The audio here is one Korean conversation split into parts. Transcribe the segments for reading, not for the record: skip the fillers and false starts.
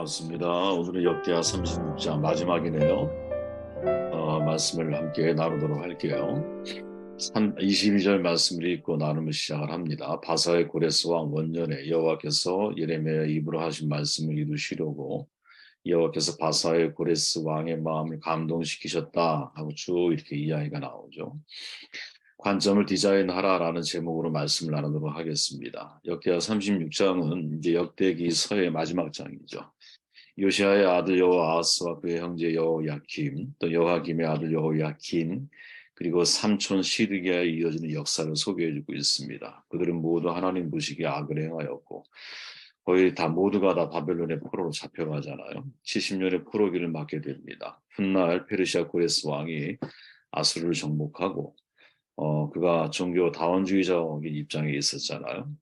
반갑습니다. 오늘은 역대하 36장 마지막이네요. 말씀을 함께 나누도록 할게요. 22절 말씀을 읽고 나누며 시작을 합니다. 바사의 고레스 왕 원년에 여호와께서 예레미야 입으로 하신 말씀을 이루시려고 여호와께서 바사의 고레스 왕의 마음을 감동시키셨다 하고 쭉 이렇게 이야기가 나오죠. 관점을 디자인하라라는 제목으로 말씀을 나누도록 하겠습니다. 역대하 36장은 이제 역대기서의 마지막 장이죠. 요시아의 아들 여호아하스와 그의 형제 여호야김, 또 여호야김의 아들 여호야킨, 그리고 삼촌 시드기야에 이어지는 역사를 소개해주고 있습니다. 그들은 모두 하나님 보시기에 악을 행하였고 거의 다 모두가 다 바벨론의 포로로 잡혀가잖아요. 70년의 포로기를 맞게 됩니다. 훗날 페르시아 고레스 왕이 아수르를 정복하고 그가 종교 다원주의적인 입장에 있었잖아요.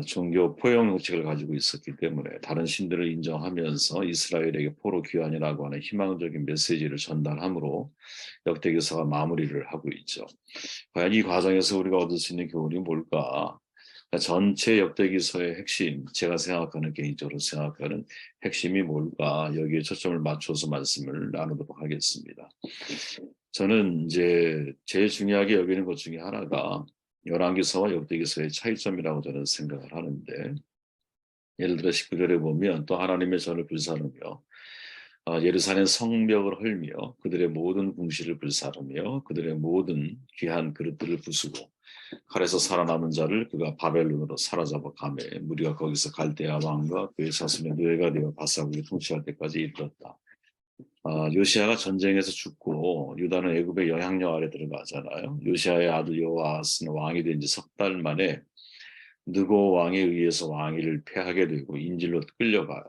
종교 포용 의식을 가지고 있었기 때문에 다른 신들을 인정하면서 이스라엘에게 포로 귀환이라고 하는 희망적인 메시지를 전달함으로 역대기서가 마무리를 하고 있죠. 과연 이 과정에서 우리가 얻을 수 있는 교훈이 뭘까? 전체 역대기서의 핵심, 제가 생각하는 개인적으로 생각하는 핵심이 뭘까? 여기에 초점을 맞춰서 말씀을 나누도록 하겠습니다. 저는 이제 제일 중요하게 여기는 것 중에 하나가 열왕기서와 역대기서의 차이점이라고 저는 생각을 하는데, 예를 들어 19절에 보면 또 하나님의 전을 불사르며 예루살렘 성벽을 헐며 그들의 모든 궁시를 불사르며 그들의 모든 귀한 그릇들을 부수고 칼에서 살아남은 자를 그가 바벨론으로 사로잡아 가매 무리가 거기서 갈대아 왕과 그의 자손의 노예가 되어 바사국이 통치할 때까지 이르렀다. 요시아가 전쟁에서 죽고 유다는 애굽의 영향력 아래 들어가잖아요. 요시아의 아들 여호아스는 왕이 된 지 석 달 만에 느고 왕에 의해서 왕위를 패하게 되고 인질로 끌려가요.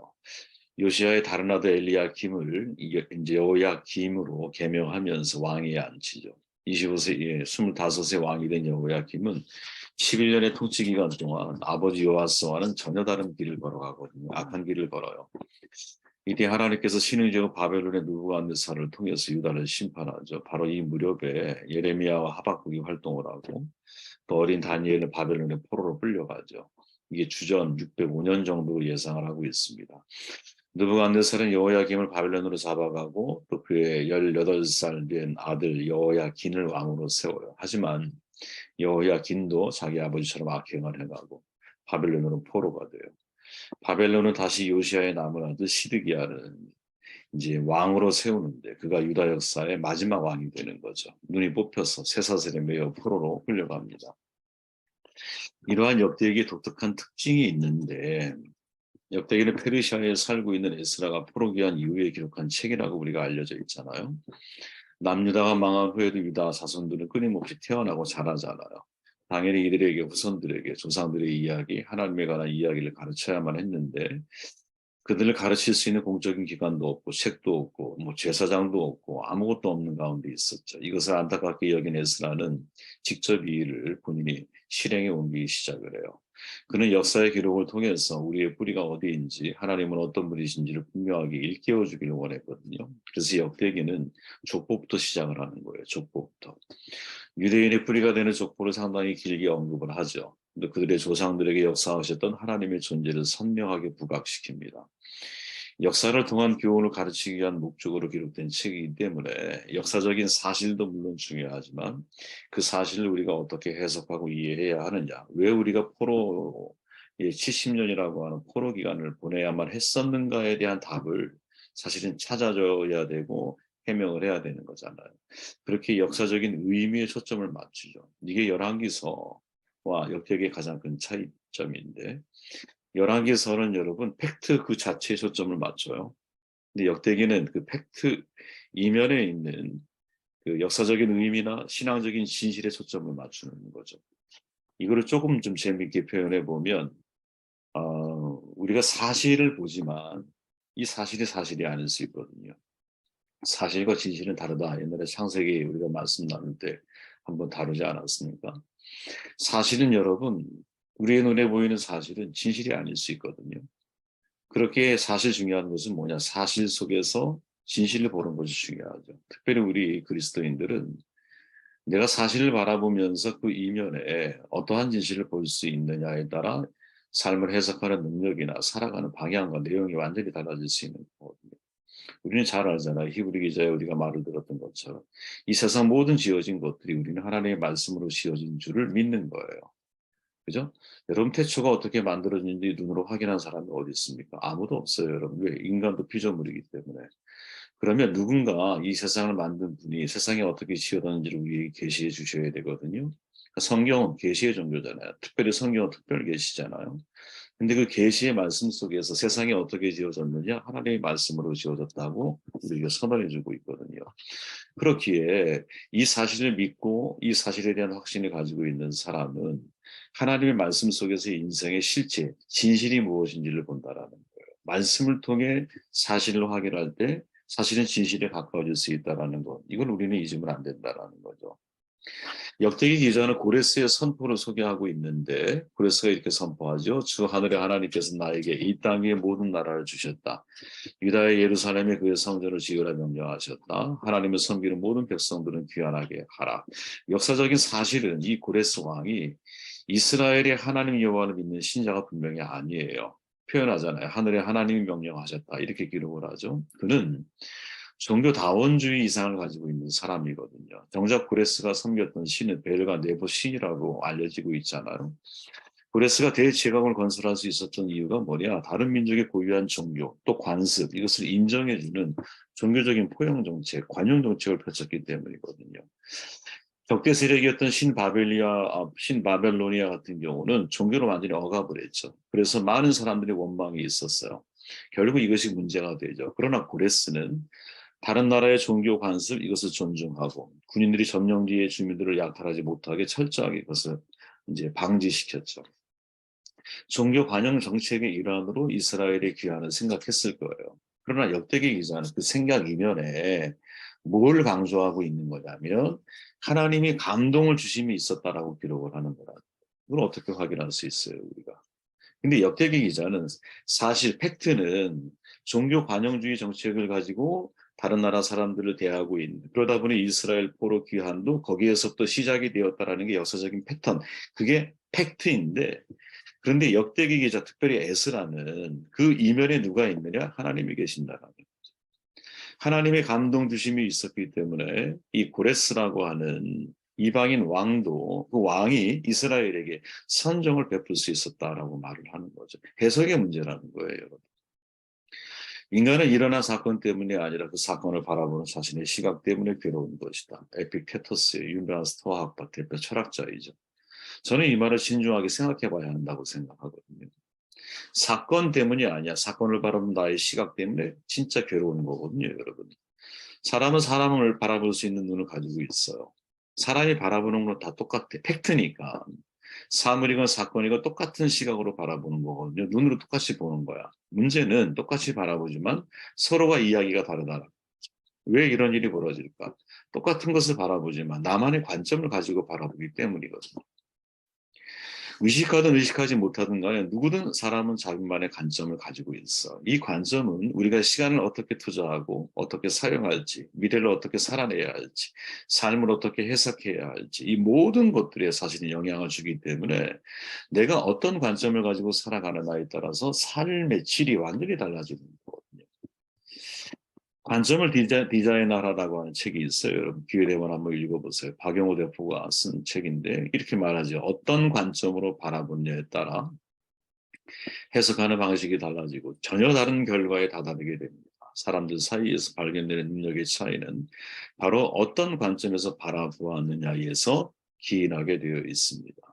요시아의 다른 아들 엘리야김을 이제 여호야김으로 개명하면서 왕위에 앉히죠. 25세, 25세 왕이 된 여호야김은 11년의 통치 기간 동안 아버지 요아스와는 전혀 다른 길을 걸어가거든요. 악한 길을 걸어요. 이때 하나님께서 신흥제국 바벨론의 느부갓네살을 통해서 유다를 심판하죠. 바로 이 무렵에 예레미야와 하박국이 활동을 하고 또 어린 다니엘은 바벨론의 포로로 끌려가죠. 이게 주전 605년 정도 예상을 하고 있습니다. 느부갓네살은 여호야김을 바벨론으로 잡아가고 또 그의 18살 된 아들 여호야긴을 왕으로 세워요. 하지만 여호야긴도 자기 아버지처럼 악행을 해가고 바벨론으로 포로가 돼요. 바벨론은 다시 요시아의 남은 아들 시드기야를 이제 왕으로 세우는데 그가 유다 역사의 마지막 왕이 되는 거죠. 눈이 뽑혀서 쇠사슬에 매여 포로로 끌려갑니다. 이러한 역대기의 독특한 특징이 있는데 역대기는 페르시아에 살고 있는 에스라가 포로 귀환 이후에 기록한 책이라고 우리가 알려져 있잖아요. 남유다가 망한 후에도 유다 자손들은 끊임없이 태어나고 자라잖아요. 당연히 이들에게 후손들에게 조상들의 이야기, 하나님에 관한 이야기를 가르쳐야만 했는데 그들을 가르칠 수 있는 공적인 기관도 없고 책도 없고 뭐 제사장도 없고 아무것도 없는 가운데 있었죠. 이것을 안타깝게 여긴 에스라는 직접 이 일을 본인이 실행에 옮기기 시작을 해요. 그는 역사의 기록을 통해서 우리의 뿌리가 어디인지 하나님은 어떤 분이신지를 분명하게 일깨워 주기를 원했거든요. 그래서 역대기는 족보부터 시작을 하는 거예요. 족보부터. 유대인의 뿌리가 되는 족보를 상당히 길게 언급을 하죠. 근데 그들의 조상들에게 역사하셨던 하나님의 존재를 선명하게 부각시킵니다. 역사를 통한 교훈을 가르치기 위한 목적으로 기록된 책이기 때문에 역사적인 사실도 물론 중요하지만 그 사실을 우리가 어떻게 해석하고 이해해야 하느냐, 왜 우리가 포로 70년이라고 하는 포로 기간을 보내야만 했었는가에 대한 답을 사실은 찾아줘야 되고 해명을 해야 되는 거잖아요. 그렇게 역사적인 의미에 초점을 맞추죠. 이게 열왕기서와 역대기의 가장 큰 차이점인데 열왕기서는 여러분 팩트 그 자체에 초점을 맞춰요. 근데 역대기는 그 팩트 이면에 있는 그 역사적인 의미나 신앙적인 진실에 초점을 맞추는 거죠. 이거를 조금 좀 재미있게 표현해 보면 우리가 사실을 보지만 이 사실이 사실이 아닐 수 있거든요. 사실과 진실은 다르다. 옛날에 창세기 우리가 말씀 나눌 때 한번 다루지 않았습니까? 사실은 여러분 우리의 눈에 보이는 사실은 진실이 아닐 수 있거든요. 그렇게 사실 중요한 것은 뭐냐? 사실 속에서 진실을 보는 것이 중요하죠. 특별히 우리 그리스도인들은 내가 사실을 바라보면서 그 이면에 어떠한 진실을 볼 수 있느냐에 따라 삶을 해석하는 능력이나 살아가는 방향과 내용이 완전히 달라질 수 있는 거거든요. 우리는 잘 알잖아요. 히브리 기자에 우리가 말을 들었던 것처럼 이 세상 모든 지어진 것들이 우리는 하나님의 말씀으로 지어진 줄을 믿는 거예요. 그죠? 여러분 태초가 어떻게 만들어진지 눈으로 확인한 사람이 어디 있습니까? 아무도 없어요, 여러분. 왜? 인간도 피조물이기 때문에. 그러면 누군가 이 세상을 만든 분이 세상에 어떻게 지어졌는지를 우리에게 계시해 주셔야 되거든요. 성경은 계시의 종교잖아요. 특별히 성경은 특별 계시잖아요. 근데 그 계시의 말씀 속에서 세상이 어떻게 지어졌느냐? 하나님의 말씀으로 지어졌다고 우리에게 선언해 주고 있거든요. 그렇기에 이 사실을 믿고 이 사실에 대한 확신을 가지고 있는 사람은 하나님의 말씀 속에서 인생의 실체, 진실이 무엇인지를 본다라는 거예요. 말씀을 통해 사실을 확인할 때 사실은 진실에 가까워질 수 있다라는 것. 이걸 우리는 잊으면 안 된다라는 거죠. 역대기 기자는 고레스의 선포를 소개하고 있는데 고레스가 이렇게 선포하죠. 주 하늘의 하나님께서 나에게 이 땅의 모든 나라를 주셨다. 유다의 예루살렘에 그의 성전을 지으라 명령하셨다. 하나님을 섬기는 모든 백성들은 귀환하게 하라. 역사적인 사실은 이 고레스 왕이 이스라엘의 하나님 여호와를 믿는 신자가 분명히 아니에요. 표현하잖아요. 하늘의 하나님이 명령하셨다. 이렇게 기록을 하죠. 그는 종교 다원주의 이상을 가지고 있는 사람이거든요. 정작 고레스가 섬겼던 신은 벨과 네보 신이라고 알려지고 있잖아요. 고레스가 대제국을 건설할 수 있었던 이유가 뭐냐? 다른 민족의 고유한 종교, 또 관습, 이것을 인정해주는 종교적인 포용 정책, 관용 정책을 펼쳤기 때문이거든요. 적대 세력이었던 신바벨로니아 같은 경우는 종교를 완전히 억압을 했죠. 그래서 많은 사람들이 원망이 있었어요. 결국 이것이 문제가 되죠. 그러나 고레스는 다른 나라의 종교 관습 이것을 존중하고 군인들이 점령지의 주민들을 약탈하지 못하게 철저하게 그것을 이제 방지시켰죠. 종교 관영 정책의 일환으로 이스라엘의 귀환을 생각했을 거예요. 그러나 역대기 기자는 그 생각 이면에 뭘 강조하고 있는 거냐면 하나님이 감동을 주심이 있었다라고 기록을 하는 거라. 이걸 어떻게 확인할 수 있어요, 우리가? 근데 역대기 기자는 사실 팩트는 종교 관영주의 정책을 가지고 다른 나라 사람들을 대하고 있는 그러다 보니 이스라엘 포로 귀환도 거기에서부터 시작이 되었다라는 게 역사적인 패턴. 그게 팩트인데 그런데 역대기 기자 특별히 에스라는 그 이면에 누가 있느냐? 하나님이 계신다라는 거죠. 하나님의 감동 주심이 있었기 때문에 이 고레스라고 하는 이방인 왕도 그 왕이 이스라엘에게 선정을 베풀 수 있었다라고 말을 하는 거죠. 해석의 문제라는 거예요, 여러분. 인간은 일어난 사건 때문이 아니라 그 사건을 바라보는 자신의 시각 때문에 괴로운 것이다. 에픽테토스의 유명한 스토아학파 대표 철학자이죠. 저는 이 말을 신중하게 생각해 봐야 한다고 생각하거든요. 사건 때문이 아니야. 사건을 바라보는 나의 시각 때문에 진짜 괴로운 거거든요, 여러분. 사람은 사람을 바라볼 수 있는 눈을 가지고 있어요. 사람이 바라보는 건 다 똑같아. 팩트니까. 사물이건 사건이건 똑같은 시각으로 바라보는 거거든요. 눈으로 똑같이 보는 거야. 문제는 똑같이 바라보지만 서로가 이야기가 다르다. 왜 이런 일이 벌어질까? 똑같은 것을 바라보지만 나만의 관점을 가지고 바라보기 때문이거든요. 의식하든 의식하지 못하든 간에 누구든 사람은 자기만의 관점을 가지고 있어. 이 관점은 우리가 시간을 어떻게 투자하고 어떻게 사용할지, 미래를 어떻게 살아내야 할지, 삶을 어떻게 해석해야 할지 이 모든 것들에 사실 영향을 주기 때문에 내가 어떤 관점을 가지고 살아가느냐에 따라서 삶의 질이 완전히 달라지는 거거든요. 관점을 디자인하라라고 하는 책이 있어요. 여러분 기회 되면 한번 읽어보세요. 박영호 대표가 쓴 책인데 이렇게 말하죠. 어떤 관점으로 바라보냐에 따라 해석하는 방식이 달라지고 전혀 다른 결과에 다다르게 됩니다. 사람들 사이에서 발견되는 능력의 차이는 바로 어떤 관점에서 바라보았느냐에서 기인하게 되어 있습니다.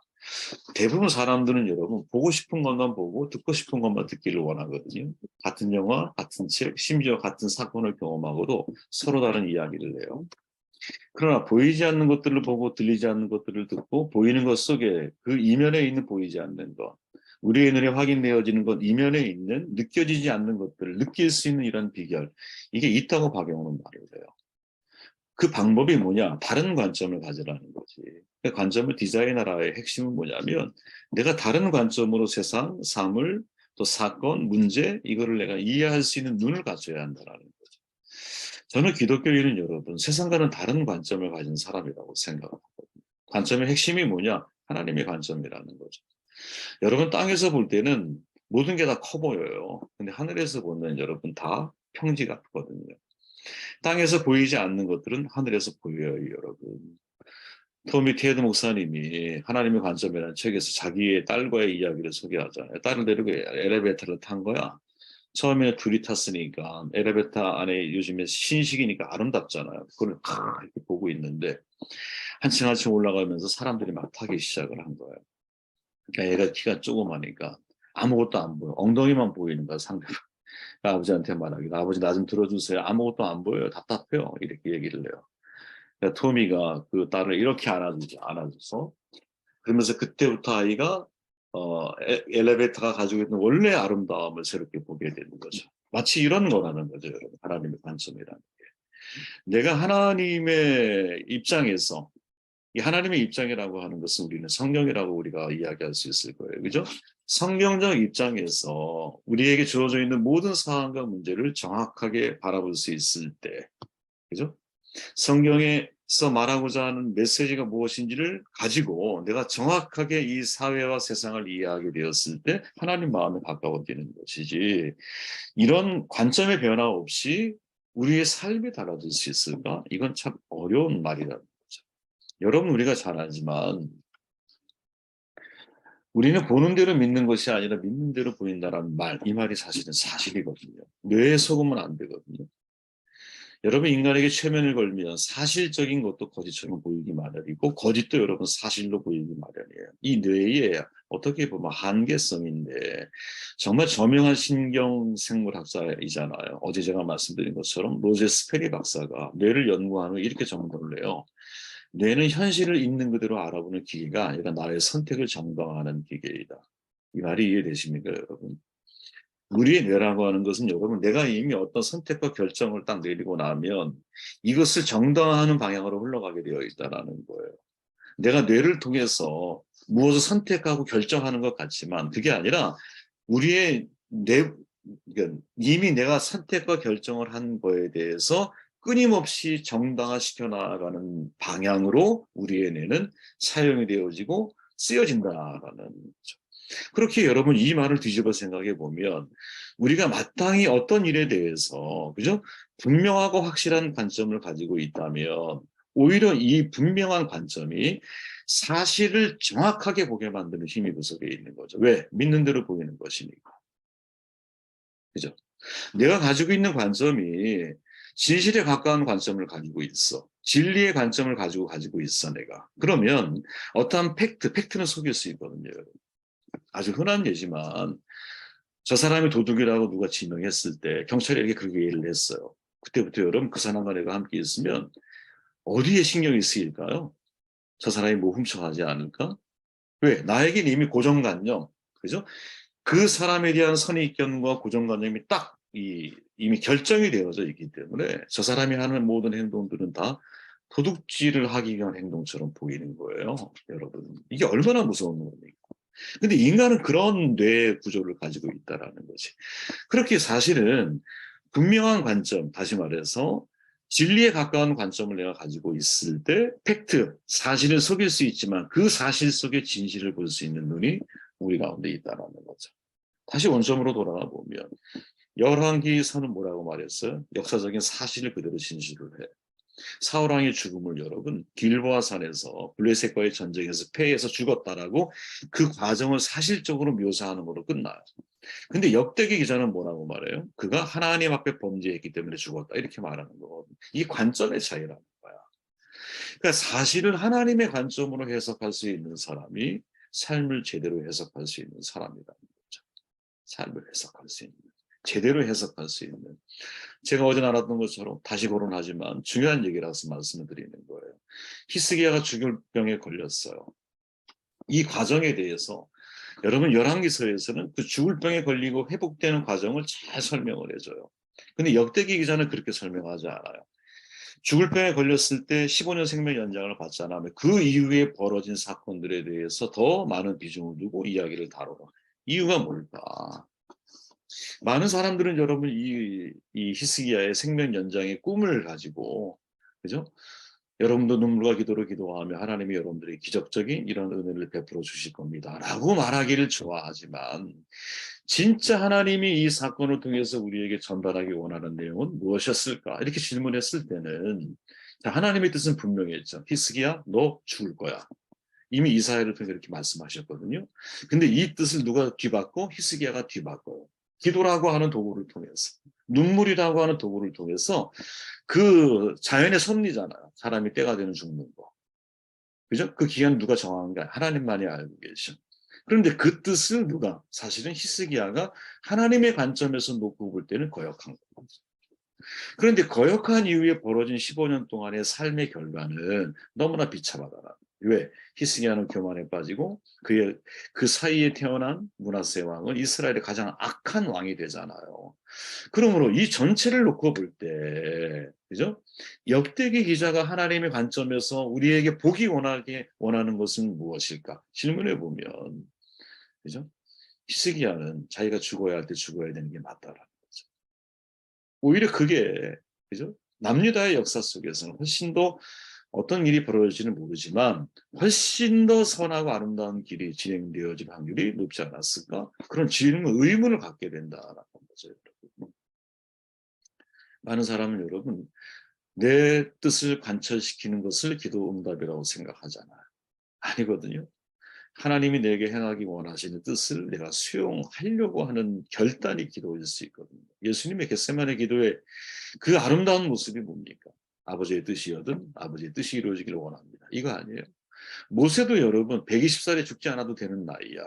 대부분 사람들은 여러분 보고 싶은 것만 보고 듣고 싶은 것만 듣기를 원하거든요. 같은 영화, 같은 책, 심지어 같은 사건을 경험하고도 서로 다른 이야기를 해요. 그러나 보이지 않는 것들을 보고 들리지 않는 것들을 듣고 보이는 것 속에 그 이면에 있는 보이지 않는 것, 우리의 눈에 확인되어지는 것 이면에 있는 느껴지지 않는 것들을 느낄 수 있는 이런 비결, 이게 있다고 박영호는 말을 해요. 그 방법이 뭐냐? 다른 관점을 가지라는 거지. 그 관점을 디자인하라의 핵심은 뭐냐면 내가 다른 관점으로 세상, 사물, 또 사건, 문제 이거를 내가 이해할 수 있는 눈을 가져야 한다는 거죠. 저는 기독교인은 여러분 세상과는 다른 관점을 가진 사람이라고 생각하거든요. 관점의 핵심이 뭐냐? 하나님의 관점이라는 거죠. 여러분 땅에서 볼 때는 모든 게 다 커 보여요. 근데 하늘에서 보면 여러분 다 평지 같거든요. 땅에서 보이지 않는 것들은 하늘에서 보여요, 여러분. 토미 테드 목사님이 하나님의 관점이라는 책에서 자기의 딸과의 이야기를 소개하잖아요. 딸을 데리고 엘리베이터를 탄 거야. 처음에 둘이 탔으니까 엘리베이터 안에 요즘에 신식이니까 아름답잖아요. 그걸 이렇게 보고 있는데 한층 한층 올라가면서 사람들이 막 타기 시작을 한 거예요. 그러니까 애가 키가 조그마니까 아무것도 안 보여. 엉덩이만 보이는 거야, 상대방. 아버지한테 말하기로. 아버지 나 좀 들어주세요. 아무것도 안 보여요. 답답해요. 이렇게 얘기를 해요. 그러니까 토미가 그 딸을 이렇게 안아줘서 그러면서 그때부터 아이가 엘리베이터가 가지고 있는 원래 아름다움을 새롭게 보게 되는 거죠. 마치 이런 거라는 거죠, 여러분. 하나님의 관점이라는 게. 내가 하나님의 입장에서 이 하나님의 입장이라고 하는 것은 우리는 성경이라고 우리가 이야기할 수 있을 거예요. 그죠? 성경적 입장에서 우리에게 주어져 있는 모든 상황과 문제를 정확하게 바라볼 수 있을 때, 그죠? 성경에서 말하고자 하는 메시지가 무엇인지를 가지고 내가 정확하게 이 사회와 세상을 이해하게 되었을 때 하나님 마음에 가까워지는 것이지 이런 관점의 변화 없이 우리의 삶이 달라질 수 있을까? 이건 참 어려운 말이라는 거죠. 여러분 우리가 잘 알지만 우리는 보는 대로 믿는 것이 아니라 믿는 대로 보인다는 말, 이 말이 사실은 사실이거든요. 뇌에 속으면 안 되거든요. 여러분 인간에게 최면을 걸면 사실적인 것도 거짓처럼 보이기 마련이고 거짓도 여러분 사실로 보이기 마련이에요. 이 뇌의 어떻게 보면 한계성인데 정말 저명한 신경생물학자이잖아요. 어제 제가 말씀드린 것처럼 로제 스페리 박사가 뇌를 연구하는 이렇게 정보를 내요. 뇌는 현실을 있는 그대로 알아보는 기계가 아니라 나의 선택을 정당화하는 기계이다. 이 말이 이해되십니까, 여러분? 우리의 뇌라고 하는 것은 여러분 내가 이미 어떤 선택과 결정을 딱 내리고 나면 이것을 정당화하는 방향으로 흘러가게 되어 있다는 거예요. 내가 뇌를 통해서 무엇을 선택하고 결정하는 것 같지만 그게 아니라 우리의 뇌, 그러니까 이미 내가 선택과 결정을 한 거에 대해서 끊임없이 정당화시켜 나가는 방향으로 우리의 뇌는 사용이 되어지고 쓰여진다라는 거죠. 그렇게 여러분 이 말을 뒤집어 생각해 보면 우리가 마땅히 어떤 일에 대해서 그죠? 분명하고 확실한 관점을 가지고 있다면 오히려 이 분명한 관점이 사실을 정확하게 보게 만드는 힘이 그 속에 있는 거죠. 왜? 믿는 대로 보이는 것이니까. 그죠? 내가 가지고 있는 관점이 진실에 가까운 관점을 가지고 있어. 진리의 관점을 가지고 있어, 내가. 그러면 어떠한 팩트는 속일 수 있거든요. 아주 흔한 예지만 저 사람이 도둑이라고 누가 지명했을 때 경찰이 이렇게 그렇게 얘기를 했어요. 그때부터 여러분 그 사람과 내가 함께 있으면 어디에 신경이 쓰일까요? 저 사람이 뭐 훔쳐가지 않을까? 왜? 나에겐 이미 고정관념, 그죠? 그 사람에 대한 선입견과 고정관념이 딱 이미 결정이 되어져 있기 때문에 저 사람이 하는 모든 행동들은 다 도둑질을 하기 위한 행동처럼 보이는 거예요. 여러분. 이게 얼마나 무서운 겁니까? 근데 인간은 그런 뇌 구조를 가지고 있다라는 거지. 그렇게 사실은 분명한 관점, 다시 말해서 진리에 가까운 관점을 내가 가지고 있을 때 팩트, 사실을 속일 수 있지만 그 사실 속의 진실을 볼 수 있는 눈이 우리 가운데 있다라는 거죠. 다시 원점으로 돌아가 보면 열왕기서는 뭐라고 말했어요? 역사적인 사실을 그대로 진술을 해. 사울왕의 죽음을 여러분 길보아 산에서 블레셋과의 전쟁에서 패해서 죽었다라고 그 과정을 사실적으로 묘사하는 걸로 끝나요. 근데 역대기 기자는 뭐라고 말해요? 그가 하나님 앞에 범죄했기 때문에 죽었다 이렇게 말하는 거거든요. 이 관점의 차이라는 거야. 그러니까 사실을 하나님의 관점으로 해석할 수 있는 사람이 삶을 제대로 해석할 수 있는 사람이라는 거죠. 삶을 해석할 수 있는, 제대로 해석할 수 있는. 제가 어제 나눴던 것처럼 다시 거론하지만 중요한 얘기라서 말씀을 드리는 거예요. 히스기야가 죽을 병에 걸렸어요. 이 과정에 대해서 여러분 열왕기서에서는 그 죽을 병에 걸리고 회복되는 과정을 잘 설명을 해줘요. 근데 역대기 기자는 그렇게 설명하지 않아요. 죽을 병에 걸렸을 때 15년 생명 연장을 받지 않으면 그 이후에 벌어진 사건들에 대해서 더 많은 비중을 두고 이야기를 다뤄. 이유가 뭘까? 많은 사람들은 여러분 이 히스기야의 생명 연장의 꿈을 가지고 그죠? 여러분도 눈물과 기도로 기도하며 하나님이 여러분들이 기적적인 이런 은혜를 베풀어 주실 겁니다. 라고 말하기를 좋아하지만 진짜 하나님이 이 사건을 통해서 우리에게 전달하기 원하는 내용은 무엇이었을까? 이렇게 질문했을 때는 자, 하나님의 뜻은 분명했죠. 히스기야, 너 죽을 거야. 이미 이사야를 통해서 이렇게 말씀하셨거든요. 근데 이 뜻을 누가 뒤바꿔? 히스기야가 뒤바꿔요. 기도라고 하는 도구를 통해서, 눈물이라고 하는 도구를 통해서 그 자연의 섭리잖아요. 사람이 때가 되는 죽는 거. 그죠? 그 기한 누가 정한가? 하나님만이 알고 계셔. 그런데 그 뜻을 누가? 사실은 히스기야가 하나님의 관점에서 놓고 볼 때는 거역한 거죠. 그런데 거역한 이후에 벌어진 15년 동안의 삶의 결과는 너무나 비참하더라. 왜? 히스기야는 교만에 빠지고 그의 그 사이에 태어난 므낫세 왕은 이스라엘의 가장 악한 왕이 되잖아요. 그러므로 이 전체를 놓고 볼 때, 그죠? 역대기 기자가 하나님의 관점에서 우리에게 보기 원하는 것은 무엇일까? 질문해 보면, 그죠? 히스기야는 자기가 죽어야 할 때 죽어야 되는 게 맞다라는 거죠. 오히려 그게, 그죠? 남유다의 역사 속에서는 훨씬 더 어떤 일이 벌어질지는 모르지만 훨씬 더 선하고 아름다운 길이 진행되어질 확률이 높지 않았을까? 그런 의문을 갖게 된다라는 거죠. 많은 사람은 여러분 내 뜻을 관철시키는 것을 기도 응답이라고 생각하잖아요. 아니거든요. 하나님이 내게 행하기 원하시는 뜻을 내가 수용하려고 하는 결단이 기도일 수 있거든요. 예수님의 겟세마네 기도의 그 아름다운 모습이 뭡니까? 아버지의 뜻이여든 아버지의 뜻이 이루어지기를 원합니다. 이거 아니에요. 모세도 여러분 120살에 죽지 않아도 되는 나이야.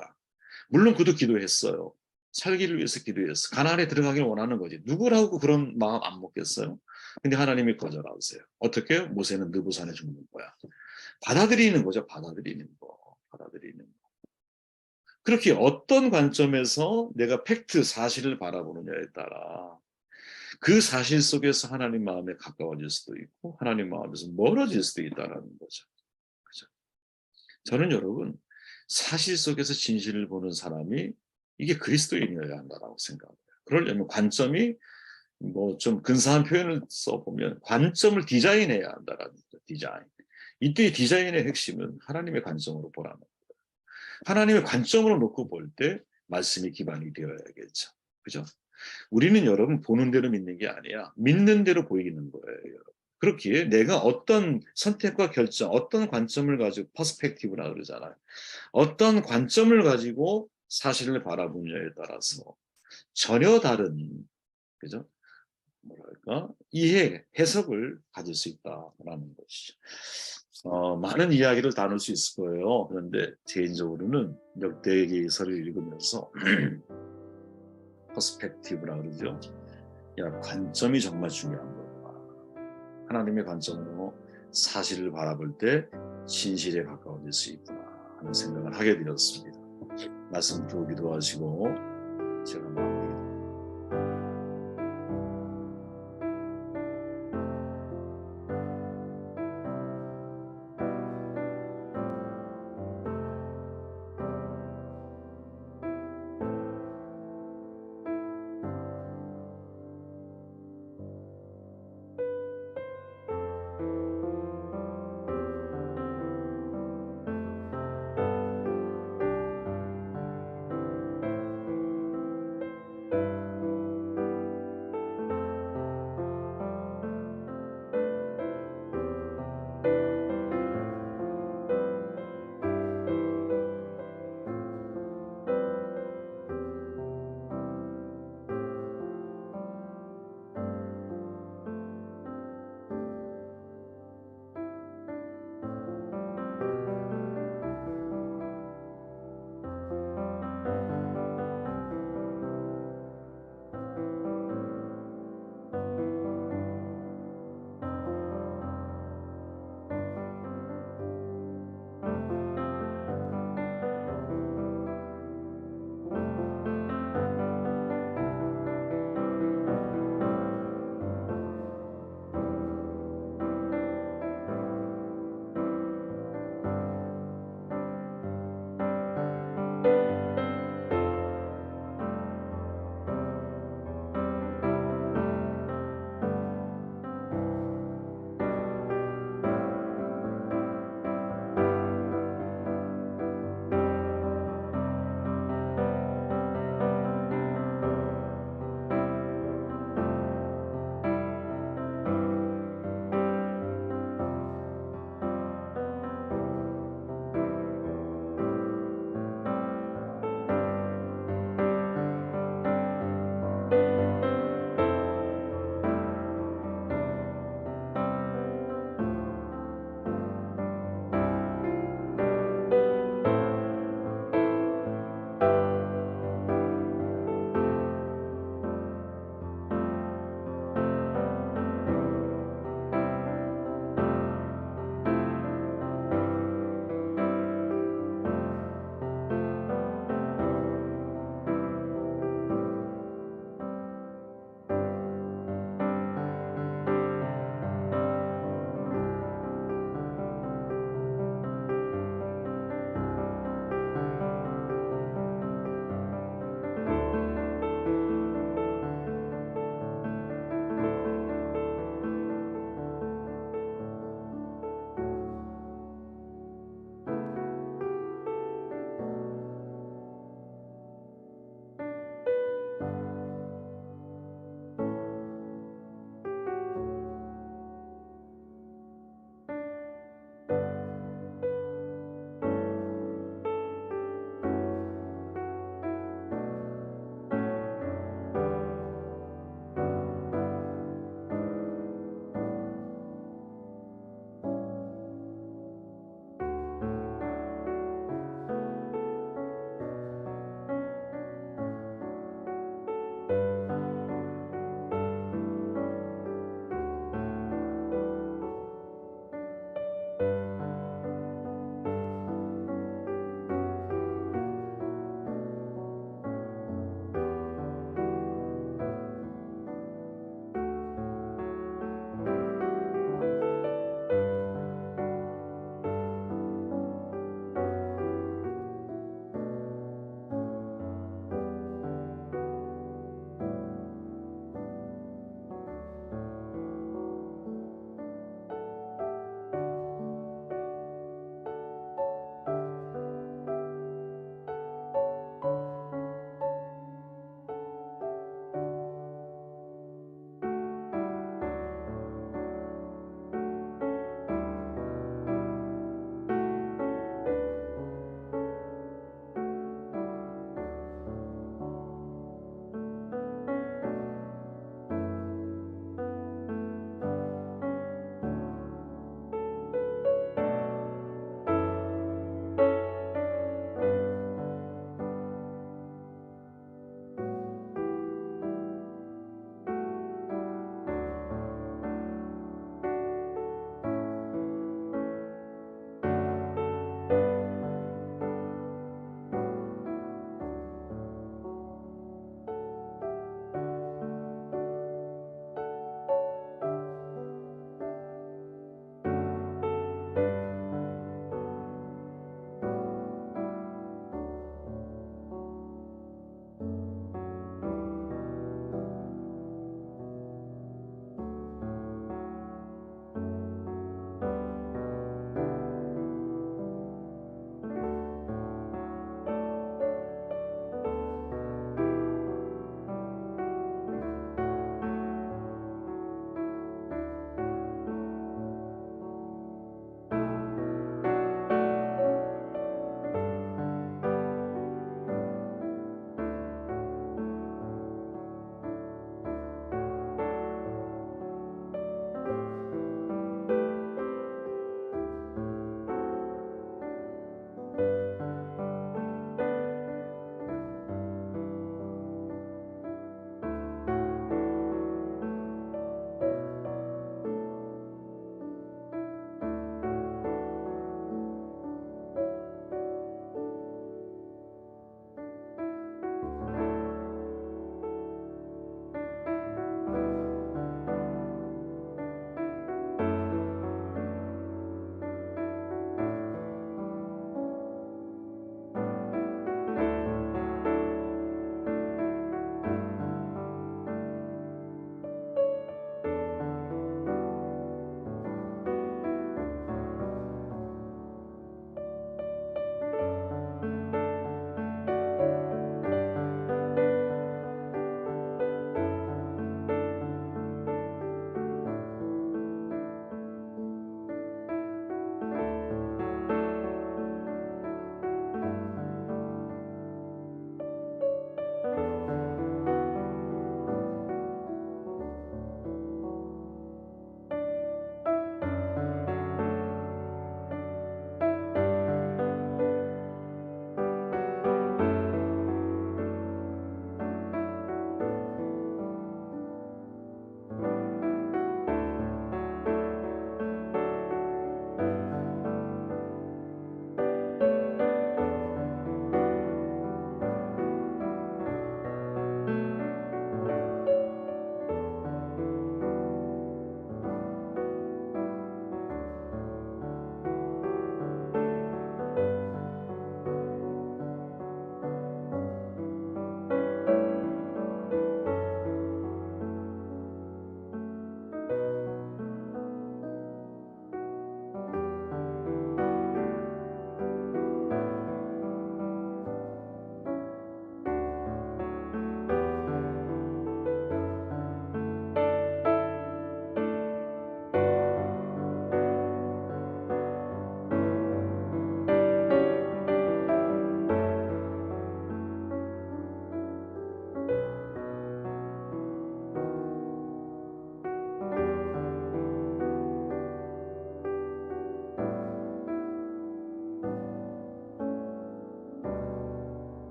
물론 그도 기도했어요. 살기를 위해서 기도했어. 가나안에 들어가길 원하는 거지. 누구라고 그런 마음 안 먹겠어요? 근데 하나님이 거절하세요. 어떻게 해요? 모세는 느부산에 죽는 거야. 받아들이는 거죠. 받아들이는 거. 받아들이는 거. 그렇게 어떤 관점에서 내가 팩트, 사실을 바라보느냐에 따라 그 사실 속에서 하나님 마음에 가까워질 수도 있고 하나님 마음에서 멀어질 수도 있다는 거죠. 그죠? 저는 여러분 사실 속에서 진실을 보는 사람이 이게 그리스도인이어야 한다고 생각해요. 그러려면 관점이 뭐 좀 근사한 표현을 써보면 관점을 디자인해야 한다라는 거죠. 디자인. 이때 디자인의 핵심은 하나님의 관점으로 보라는 거예요. 하나님의 관점으로 놓고 볼 때 말씀이 기반이 되어야겠죠. 그죠? 우리는 여러분 보는 대로 믿는 게 아니야. 믿는 대로 보이는 거예요. 여러분. 그렇기에 내가 어떤 선택과 결정, 어떤 관점을 가지고 퍼스펙티브라 그러잖아요. 어떤 관점을 가지고 사실을 바라보느냐에 따라서 전혀 다른, 그죠? 뭐랄까? 이해, 해석을 가질 수 있다라는 것이죠. 많은 이야기를 나눌 수 있을 거예요. 그런데 개인적으로는 역대기서를 읽으면서 퍼스펙티브라 그러죠. 야, 관점이 정말 중요한 거구나. 하나님의 관점으로 사실을 바라볼 때 진실에 가까워질 수 있구나 하는 생각을 하게 되었습니다. 말씀 듣고 기도하시고 제가 마무리